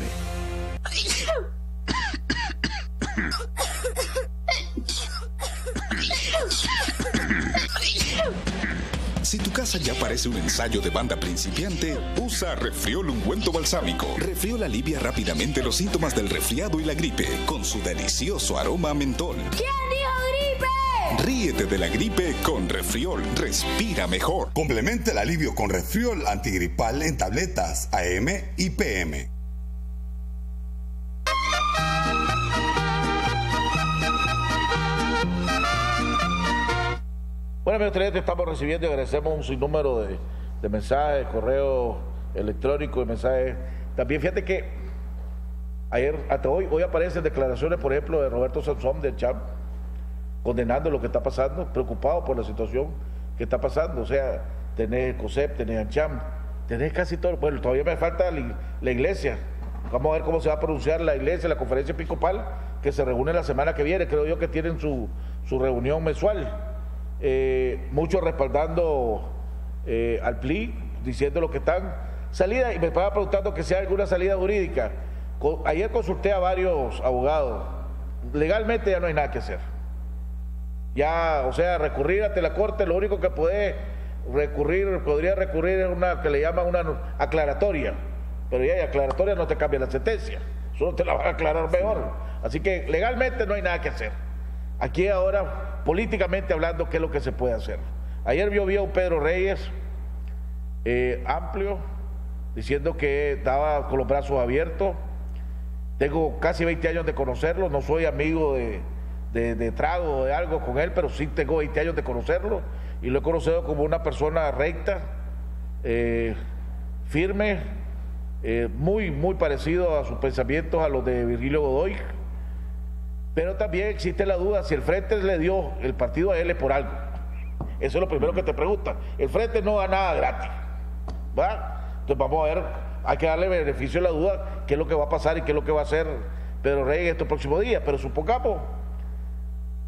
Si tu casa ya parece un ensayo de banda principiante, usa Refriol ungüento balsámico. Refriol alivia rápidamente los síntomas del resfriado y la gripe, con su delicioso aroma a mentol. ¿Quién dijo gripe? Ríete de la gripe con Refriol. Respira mejor. Complementa el alivio con Refriol antigripal en tabletas AM y PM. Bueno, amigos televidentes, estamos recibiendo y agradecemos un sinnúmero de mensajes, correos electrónicos, de mensajes. También fíjate que ayer, hasta hoy aparecen declaraciones, por ejemplo, de Roberto Sansón del CHAM, condenando lo que está pasando, preocupado por la situación que está pasando. O sea, tenés el COSEP, tenés el CHAM, tenés casi todo. Bueno, todavía me falta la iglesia. Vamos a ver cómo se va a pronunciar la iglesia, la conferencia episcopal, que se reúne la semana que viene. Creo yo que tienen su reunión mensual. Muchos respaldando al PLI, diciendo lo que están. Salida, y me estaba preguntando que si hay alguna salida jurídica. Ayer consulté a varios abogados. Legalmente ya no hay nada que hacer. Ya, o sea, recurrir ante la corte, lo único que podría recurrir es una que le llaman una aclaratoria, pero ya aclaratoria no te cambia la sentencia, solo te la van a aclarar mejor. Así que legalmente no hay nada que hacer. Aquí ahora, políticamente hablando, ¿qué es lo que se puede hacer? Ayer vi a un Pedro Reyes amplio, diciendo que estaba con los brazos abiertos. Tengo casi 20 años de conocerlo, no soy amigo de trago o de algo con él, pero sí tengo 20 años de conocerlo y lo he conocido como una persona recta, firme, muy parecido a sus pensamientos a los de Virgilio Godoy, pero también existe la duda si el Frente le dio el partido a él es por algo. Eso es lo primero que te preguntan. El Frente no da nada gratis, ¿va? Entonces vamos a ver, hay que darle beneficio a la duda, qué es lo que va a pasar y qué es lo que va a hacer Pedro Reyes en estos próximos días, pero supongamos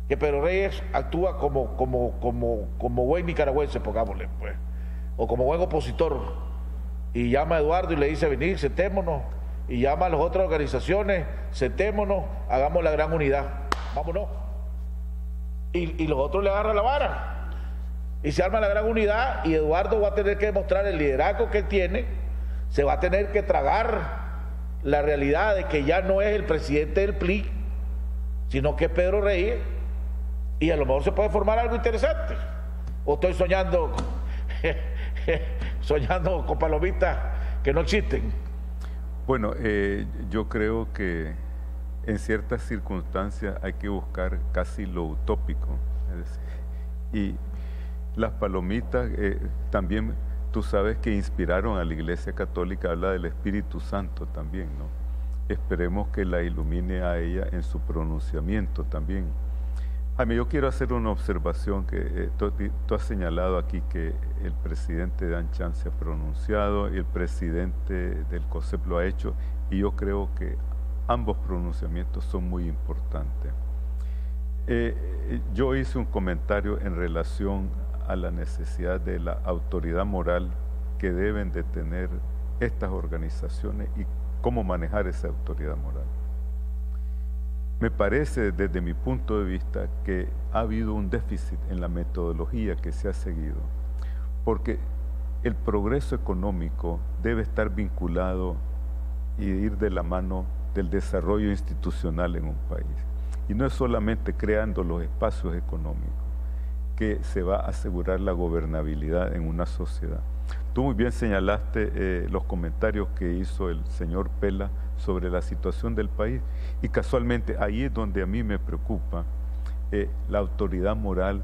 que Pedro Reyes actúa como buen nicaragüense, pongámosle, pues, o como buen opositor, y llama a Eduardo y le dice: venid, sentémonos, y llama a las otras organizaciones, sentémonos, hagamos la gran unidad, vámonos, y los otros le agarran la vara, y se arma la gran unidad, y Eduardo va a tener que demostrar el liderazgo que él tiene, se va a tener que tragar la realidad de que ya no es el presidente del PLI, sino que es Pedro Reyes, y a lo mejor se puede formar algo interesante. O estoy soñando con palomitas que no existen. Bueno, yo creo que en ciertas circunstancias hay que buscar casi lo utópico. Y las palomitas también, tú sabes que inspiraron a la Iglesia Católica, habla del Espíritu Santo también, ¿no? Esperemos que la ilumine a ella en su pronunciamiento también. Jaime, yo quiero hacer una observación que tú has señalado aquí que el presidente de ANCHAM se ha pronunciado y el presidente del COSEP lo ha hecho, y yo creo que ambos pronunciamientos son muy importantes. Yo hice un comentario en relación a la necesidad de la autoridad moral que deben de tener estas organizaciones y cómo manejar esa autoridad moral. Me parece, desde mi punto de vista, que ha habido un déficit en la metodología que se ha seguido, porque el progreso económico debe estar vinculado y ir de la mano del desarrollo institucional en un país. Y no es solamente creando los espacios económicos que se va a asegurar la gobernabilidad en una sociedad. Tú muy bien señalaste los comentarios que hizo el señor Pela sobre la situación del país, y casualmente ahí es donde a mí me preocupa la autoridad moral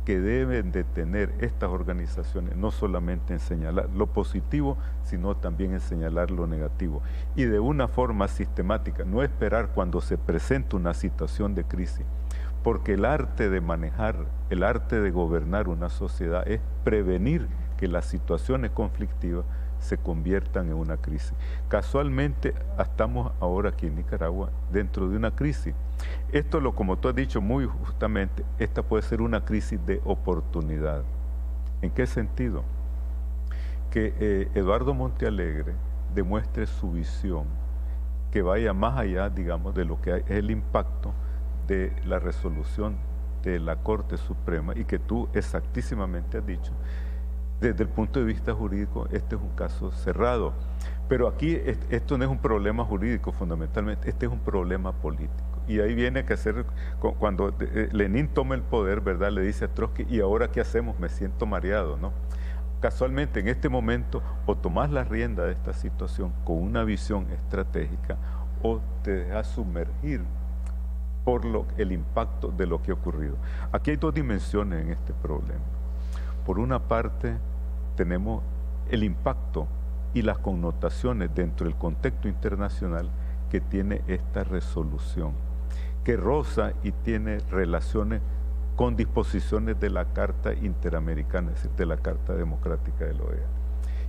que deben de tener estas organizaciones, no solamente en señalar lo positivo, sino también en señalar lo negativo, y de una forma sistemática, no esperar cuando se presenta una situación de crisis, porque el arte de manejar, el arte de gobernar una sociedad es prevenir que las situaciones conflictivas se conviertan en una crisis. Casualmente estamos ahora aquí en Nicaragua dentro de una crisis. Esto, como tú has dicho muy justamente, esta puede ser una crisis de oportunidad. ¿En qué sentido? Que Eduardo Montealegre demuestre su visión, que vaya más allá, digamos, de lo que es el impacto de la resolución de la Corte Suprema, y que tú exactísimamente has dicho, desde el punto de vista jurídico, este es un caso cerrado. Pero aquí esto no es un problema jurídico fundamentalmente, este es un problema político. Y ahí viene que hacer, cuando Lenin toma el poder, ¿verdad?, le dice a Trotsky: ¿y ahora qué hacemos? Me siento mareado, ¿no? Casualmente, en este momento, o tomás la rienda de esta situación con una visión estratégica, o te dejas sumergir por el impacto de lo que ha ocurrido. Aquí hay dos dimensiones en este problema. Por una parte, tenemos el impacto y las connotaciones dentro del contexto internacional que tiene esta resolución, que roza y tiene relaciones con disposiciones de la Carta Interamericana, es decir, de la Carta Democrática de la OEA,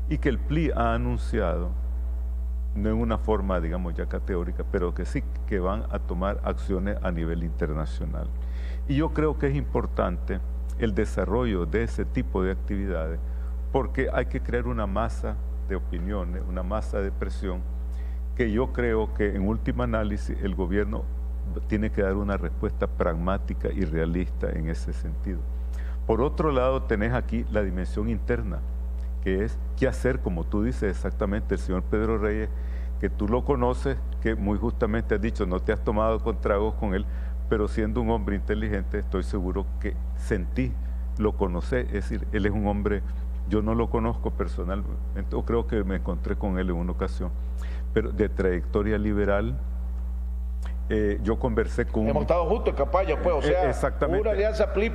y que el PLI ha anunciado, no en una forma, digamos, ya categórica, pero que sí que van a tomar acciones a nivel internacional. Y yo creo que es importante el desarrollo de ese tipo de actividades, porque hay que crear una masa de opiniones, una masa de presión, que yo creo que en última análisis el gobierno tiene que dar una respuesta pragmática y realista en ese sentido. Por otro lado, tenés aquí la dimensión interna, que es qué hacer, como tú dices exactamente, el señor Pedro Reyes, que tú lo conoces, que muy justamente has dicho, no te has tomado con tragos con él, pero siendo un hombre inteligente, estoy seguro que sentí, lo conocés, es decir, él es un hombre, yo no lo conozco personalmente, o creo que me encontré con él en una ocasión, pero de trayectoria liberal. Yo conversé con... Hemos estado juntos en campaña, pues, o sea, exactamente. Una alianza PLI,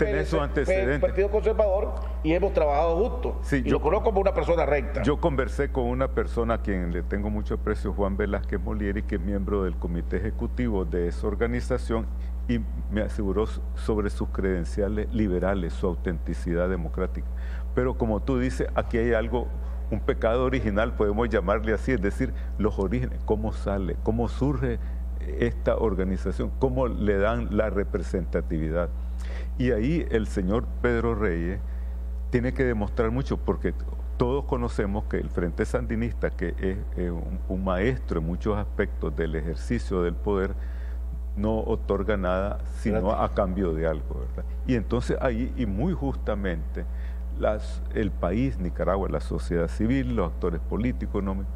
Partido Conservador, y hemos trabajado juntos. Sí, y lo conozco como una persona recta. Yo conversé con una persona a quien le tengo mucho aprecio, Juan Velázquez Molieri, que es miembro del comité ejecutivo de esa organización, y me aseguró sobre sus credenciales liberales, su autenticidad democrática. Pero como tú dices, aquí hay algo, un pecado original, podemos llamarle así, es decir, los orígenes, cómo sale, cómo surge esta organización, cómo le dan la representatividad. Y ahí el señor Pedro Reyes tiene que demostrar mucho, porque todos conocemos que el Frente Sandinista, que es un maestro en muchos aspectos del ejercicio del poder, no otorga nada sino a cambio de algo, ¿verdad? Y entonces ahí, y muy justamente, el país, Nicaragua, la sociedad civil, los actores políticos, económicos,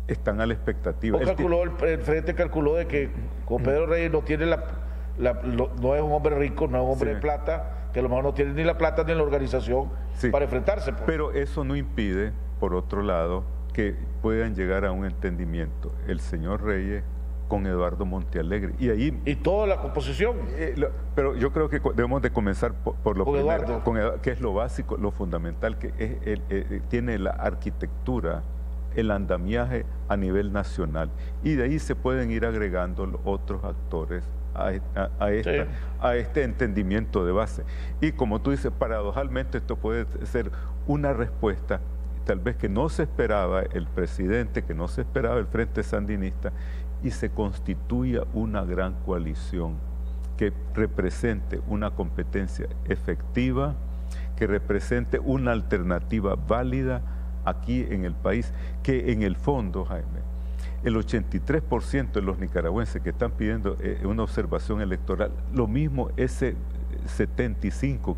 están a la expectativa. El Frente calculó de que con Pedro Reyes no tiene no es un hombre rico, no es un hombre de plata, que a lo mejor no tiene ni la plata ni la organización para enfrentarse. Pues. Pero eso no impide, por otro lado, que puedan llegar a un entendimiento el señor Reyes con Eduardo Montealegre. Y toda la composición. Pero yo creo que debemos de comenzar por lo primero, Eduardo, que es lo básico, lo fundamental, que tiene la arquitectura, el andamiaje a nivel nacional, y de ahí se pueden ir agregando los otros actores a este entendimiento de base. Y como tú dices, paradojalmente esto puede ser una respuesta tal vez que no se esperaba el presidente, que no se esperaba el Frente Sandinista, y se constituya una gran coalición que represente una competencia efectiva, que represente una alternativa válida aquí en el país, que en el fondo, Jaime, el 83% de los nicaragüenses que están pidiendo una observación electoral, lo mismo ese 75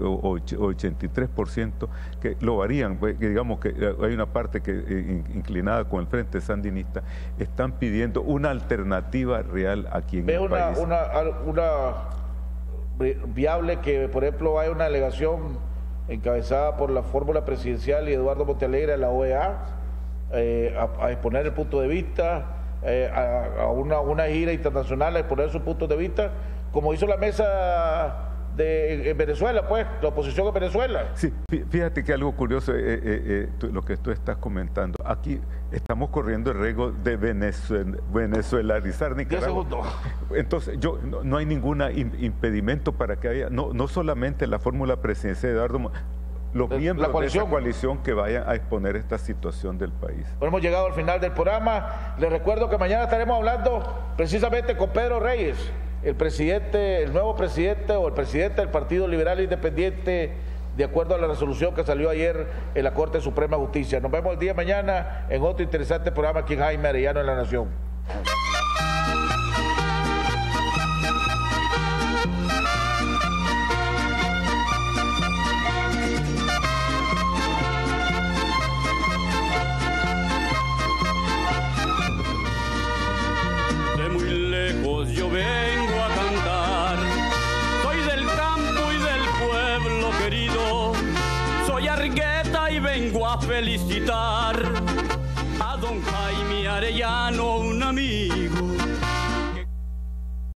o 83% que lo varían, que digamos que hay una parte que inclinada con el Frente Sandinista, están pidiendo una alternativa real aquí en el país. Una viable que, por ejemplo, hay una delegación encabezada por la fórmula presidencial y Eduardo Montealegre a la OEA, a exponer el punto de vista, a una gira internacional a exponer su punto de vista, como hizo la mesa en Venezuela, pues, la oposición en Venezuela. Sí, fíjate que algo curioso, lo que tú estás comentando, aquí estamos corriendo el riesgo de venezuelarizar Nicaragua. Entonces, no hay ningún impedimento para que haya, no solamente la fórmula presidencial de Eduardo, los miembros de esa coalición que vayan a exponer esta situación del país. Bueno, hemos llegado al final del programa. Les recuerdo que mañana estaremos hablando precisamente con Pedro Reyes, el nuevo presidente o el presidente del Partido Liberal Independiente, de acuerdo a la resolución que salió ayer en la Corte Suprema de Justicia. Nos vemos el día de mañana en otro interesante programa aquí en Jaime Arellano en La Nación. De muy lejos yo vengo a cantar, soy del campo y del pueblo querido, soy Argueta y vengo a felicitar a don Jaime Arellano, un amigo